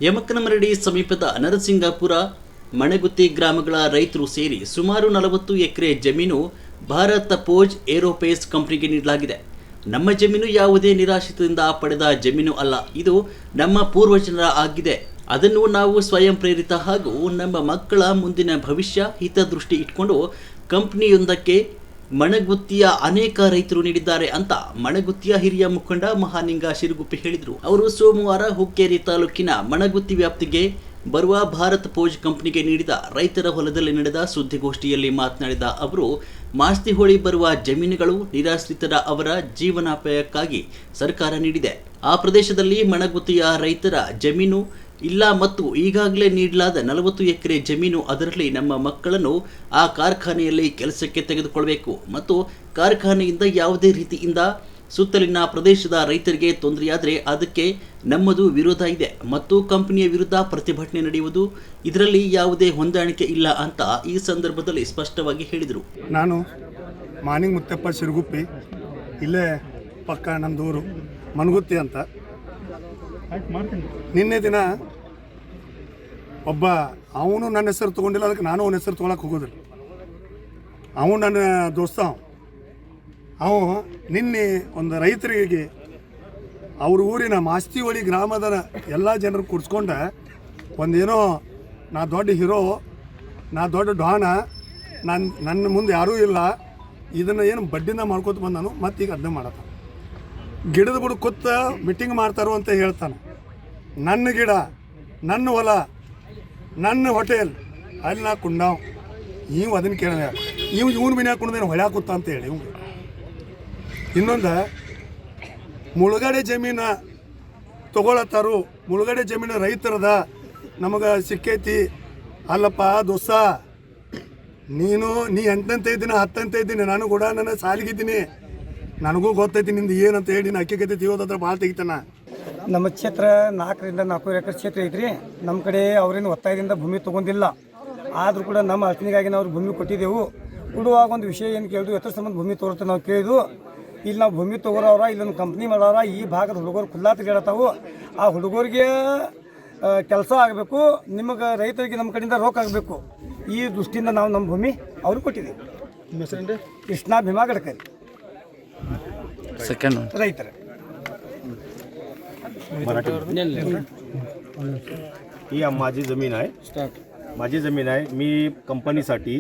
ಯಮಕನಮರಡಿ ಸಮೀಪದ ನರಸಿಂಗಾಪುರ ಮಣಗುತ್ತಿ ಗ್ರಾಮಗಳ ರೈತರು ಸೇರಿ ಸುಮಾರು 40 ಎಕರೆ ಜಮೀನು ಭಾರತ್ ಫೋರ್ಜ್ ಏರೋಸ್ಪೇಸ್ ಕಂಪನಿಗೆ ನೀಡಲಾಗಿದೆ. ನಮ್ಮ ಜಮೀನು ಯಾವುದೇ ನಿರಾಶ್ರಿತರಿಂದ ಪಡೆದ ಜಮೀನು ಅಲ್ಲ, ಇದು ನಮ್ಮ ಪೂರ್ವಜರ ಆಗಿದೆ. ಅದನ್ನು ನಾವು ಸ್ವಯಂ ಪ್ರೇರಿತ ಹಾಗೂ ನಮ್ಮ ಮಕ್ಕಳ ಮುಂದಿನ ಭವಿಷ್ಯ ಹಿತದೃಷ್ಟಿ ಇಟ್ಕೊಂಡು ಕಂಪನಿಯೊಂದಕ್ಕೆ ಮಣಗುತ್ತಿಯ ಅನೇಕ ರೈತರು ನೀಡಿದ್ದಾರೆ ಅಂತ ಮಣಗುತ್ತಿಯ ಹಿರಿಯ ಮುಖಂಡ ಮಹಾನಿಂಗ ಶಿರಗುಪ್ಪಿ ಹೇಳಿದರು. ಅವರು ಸೋಮವಾರ ಹುಕ್ಕೇರಿ ತಾಲೂಕಿನ ಮಣಗುತ್ತಿ ವ್ಯಾಪ್ತಿಗೆ ಬರುವ ಭಾರತ್ ಫೋರ್ಜ್ ಕಂಪನಿಗೆ ನೀಡಿದ ರೈತರ ಹೊಲದಲ್ಲಿ ನಡೆದ ಸುದ್ದಿಗೋಷ್ಠಿಯಲ್ಲಿ ಮಾತನಾಡಿದ ಅವರು, ಮಾಸ್ತಿಹೊಳಿ ಬರುವ ಜಮೀನುಗಳು ನಿರಾಶ್ರಿತರ ಅವರ ಜೀವನೋಪಾಯಕ್ಕಾಗಿ ಸರ್ಕಾರ ನೀಡಿದೆ. ಆ ಪ್ರದೇಶದಲ್ಲಿ ಮಣಗುತ್ತಿಯ ರೈತರ ಜಮೀನು ಇಲ್ಲ ಮತ್ತು ಈಗಾಗಲೇ ನೀಡಲಾದ 40 ಎಕರೆ ಜಮೀನು, ಅದರಲ್ಲಿ ನಮ್ಮ ಮಕ್ಕಳನ್ನು ಆ ಕಾರ್ಖಾನೆಯಲ್ಲಿ ಕೆಲಸಕ್ಕೆ ತೆಗೆದುಕೊಳ್ಳಬೇಕು ಮತ್ತು ಕಾರ್ಖಾನೆಯಿಂದ ಯಾವುದೇ ರೀತಿಯಿಂದ ಸುತ್ತಲಿನ ಪ್ರದೇಶದ ರೈತರಿಗೆ ತೊಂದರೆಯಾದರೆ ಅದಕ್ಕೆ ನಮ್ಮದು ವಿರೋಧ ಇದೆ ಮತ್ತು ಕಂಪನಿಯ ವಿರುದ್ಧ ಪ್ರತಿಭಟನೆ ನಡೆಯುವುದು, ಇದರಲ್ಲಿ ಯಾವುದೇ ಹೊಂದಾಣಿಕೆ ಇಲ್ಲ ಅಂತ ಈ ಸಂದರ್ಭದಲ್ಲಿ ಸ್ಪಷ್ಟವಾಗಿ ಹೇಳಿದರು. ನಾನು ಮಾನಿಂಗ್ ಮುತ್ತಪ್ಪ ಶಿರಗುಪ್ಪಿ, ಇಲ್ಲೇ ಪಕ್ಕ ನಮ್ಮದೂರು ಮಣಗುತ್ತಿ ಅಂತ. ನಿನ್ನೆ ದಿನ ಒಬ್ಬ ಅವನು ನನ್ನ ಹೆಸರು ತೊಗೊಂಡಿಲ್ಲ, ಅದಕ್ಕೆ ನಾನು ಅವನ ಹೆಸರು ತೊಗೊಳಕ್ಕೆ ಹೋಗೋದಿಲ್ಲ. ಅವನು ನನ್ನ ದೋಸ್ತ. ಅವ ನಿನ್ನೆ ಒಂದು ರೈತರಿಗೆ ಅವ್ರ ಊರಿನ ಮಾಸ್ತಿಹೊಳಿ ಗ್ರಾಮದ ಎಲ್ಲ ಜನರು ಕೂಡಿಸ್ಕೊಂಡ ಒಂದೇನೋ ನಾ ದೊಡ್ಡ ಹೀರೋ, ನಾ ದೊಡ್ಡ ಡಾನ, ನನ್ನ ಮುಂದೆ ಯಾರೂ ಇಲ್ಲ, ಇದನ್ನು ಏನು ಬಡ್ಡಿಂದ ಮಾಡ್ಕೊತ ಬಂದಾನು, ಮತ್ತೀಗ ಅದನ್ನ ಮಾಡತ್ತ ಗಿಡದ ಬುಡ ಕೂತ ಮೀಟಿಂಗ್ ಮಾಡ್ತಾರೋ ಅಂತ ಹೇಳ್ತಾನೆ. ನನ್ನ ಗಿಡ, ನನ್ನ ಹೊಲ, ನನ್ನ ಹೋಟೆಲ್, ಅಲ್ಲಿ ನಾ ಕುಂಡಾವ್. ಇವು ಅದನ್ನು ಕೇಳಿದೆ, ಇವನು ಮನ್ಯಾಗ ಕುಂಡದೇನು ಹೊಳ್ಯಾಕ ಕೂತ ಅಂತ ಹೇಳಿ. ಇವ್ ಇನ್ನೊಂದು ಮುಳುಗಡೆ ಜಮೀನು ತೊಗೊಳತ್ತಾರು, ಮುಳುಗಡೆ ಜಮೀನು ರೈತರದ ನಮಗೆ ಸಿಕ್ಕೈತಿ. ಅಲ್ಲಪ್ಪ ದೋಸ್ತ, ನೀ 8 ಇದ್ದೀನಿ, 10 ಇದ್ದೀನಿ, ನಾನು ಕೂಡ ನನ್ನ ಸಾಲಿಗಿದ್ದೀನಿ, ನನಗೂ ಗೊತ್ತೈತಿ ನಿಂದು ಏನಂತ ಹೇಳಿ ನೀನು ಅಕ್ಕಿಗೈತಿ ಇವತ್ತು ಭಾಳ ತೆಗಿತಾನ. ನಮ್ಮ ಕ್ಷೇತ್ರ 4 ರಿಂದ 4 ಎಕರೆ ಕ್ಷೇತ್ರ ಐತ್ರಿ. ನಮ್ಮ ಕಡೆ ಅವರೇನು ಒತ್ತಾಯದಿಂದ ಭೂಮಿ ತೊಗೊಂಡಿಲ್ಲ, ಆದರೂ ಕೂಡ ನಮ್ಮ ಅರ್ಚನೆಗಾಗಿ ನಾವು ಭೂಮಿ ಕೊಟ್ಟಿದ್ದೆವು. ಕೊಡುವಾಗ ಒಂದು ವಿಷಯ ಏನು ಕೇಳಿದ್ವು, ಎತ್ತರ ಸಂಬಂಧ ಭೂಮಿ ತೋರುತ್ತೆ ನಾವು ಕೇಳಿದ್ವು. ಇಲ್ಲಿ ನಾವು ಭೂಮಿ ತೊಗೊಳವ್ರ, ಇಲ್ಲೊಂದು ಕಂಪ್ನಿ ಮಾಡೋರ, ಈ ಭಾಗದ ಹುಡುಗರು ಖುಲ್ಲಾತ್ ಹೇಳ್ತಾವು. ಆ ಹುಡುಗರಿಗೆ ಕೆಲಸ ಆಗಬೇಕು, ನಿಮಗೆ ರೈತರಿಗೆ ನಮ್ಮ ಕಡೆಯಿಂದ ರೋಕ್ ಆಗಬೇಕು. ಈ ದೃಷ್ಟಿಯಿಂದ ನಾವು ನಮ್ಮ ಭೂಮಿ ಅವ್ರಿಗೆ ಕೊಟ್ಟಿದ್ದೀವಿ. ಹೆಸರೇನು? ಕೃಷ್ಣ ಭೀಮಾ ಗಡ್ಕರಿ, ಸೆಕೆಂಡ್ ರೈತರ. ही माझी जमीन आहे. माझी जमीन आहे. मी कंपनीसाठी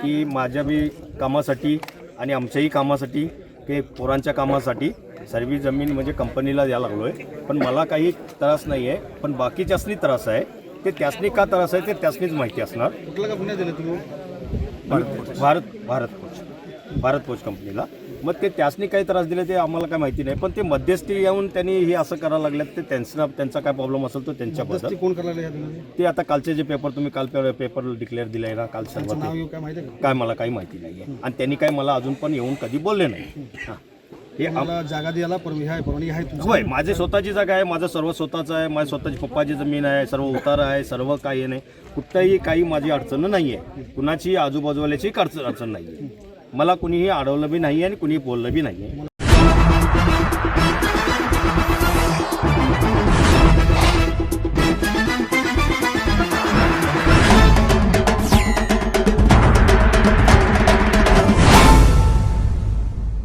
की माझ्या बी कामासाठी आणि आमच्याही कामासाठी ते पोरांच्या कामासाठी सर्व जमीन म्हणजे कंपनीला द्यायला लागलो आहे. पण मला काही त्रास नाही आहे, पण बाकीच्यासनी त्रास आहे. ते त्यासनी का त्रास आहे ते त्यासनीच माहिती असणार. कुठला कंपनी दिलं तुम्ही? भारत फोर्ज कंपनीला. मग ते त्यासनी काही त्रास दिले ते आम्हाला काय माहिती नाही, पण ते मध्यस्थी येऊन त्यांनी हे असं करायला लागल्यात. ते त्यांचा काय प्रॉब्लेम असेल तो त्यांच्याबद्दल. कोण करायला? ते आता कालचे जे पेपर तुम्ही काल पेपर डिक्लेअर दिले आहे ना, काल सर्व काय मला काही माहिती नाही आहे आणि त्यांनी काय मला अजून पण येऊन कधी बोलले नाही. हे आम्हाला जागा द्यायला परवानगी आहे? होय, माझी स्वतःची जागा आहे, माझं सर्व स्वतःचं आहे, माझी स्वतःची पप्पाची जमीन आहे, सर्व उतारा आहे, सर्व काही नाही. कुठंही काही माझी अडचण नाही आहे, कुणाची आजूबाजूवाल्याची अडचण नाही आहे. मला कुणीही अडवलं बी नाही आणि कुणी बोललं बी नाही आहे.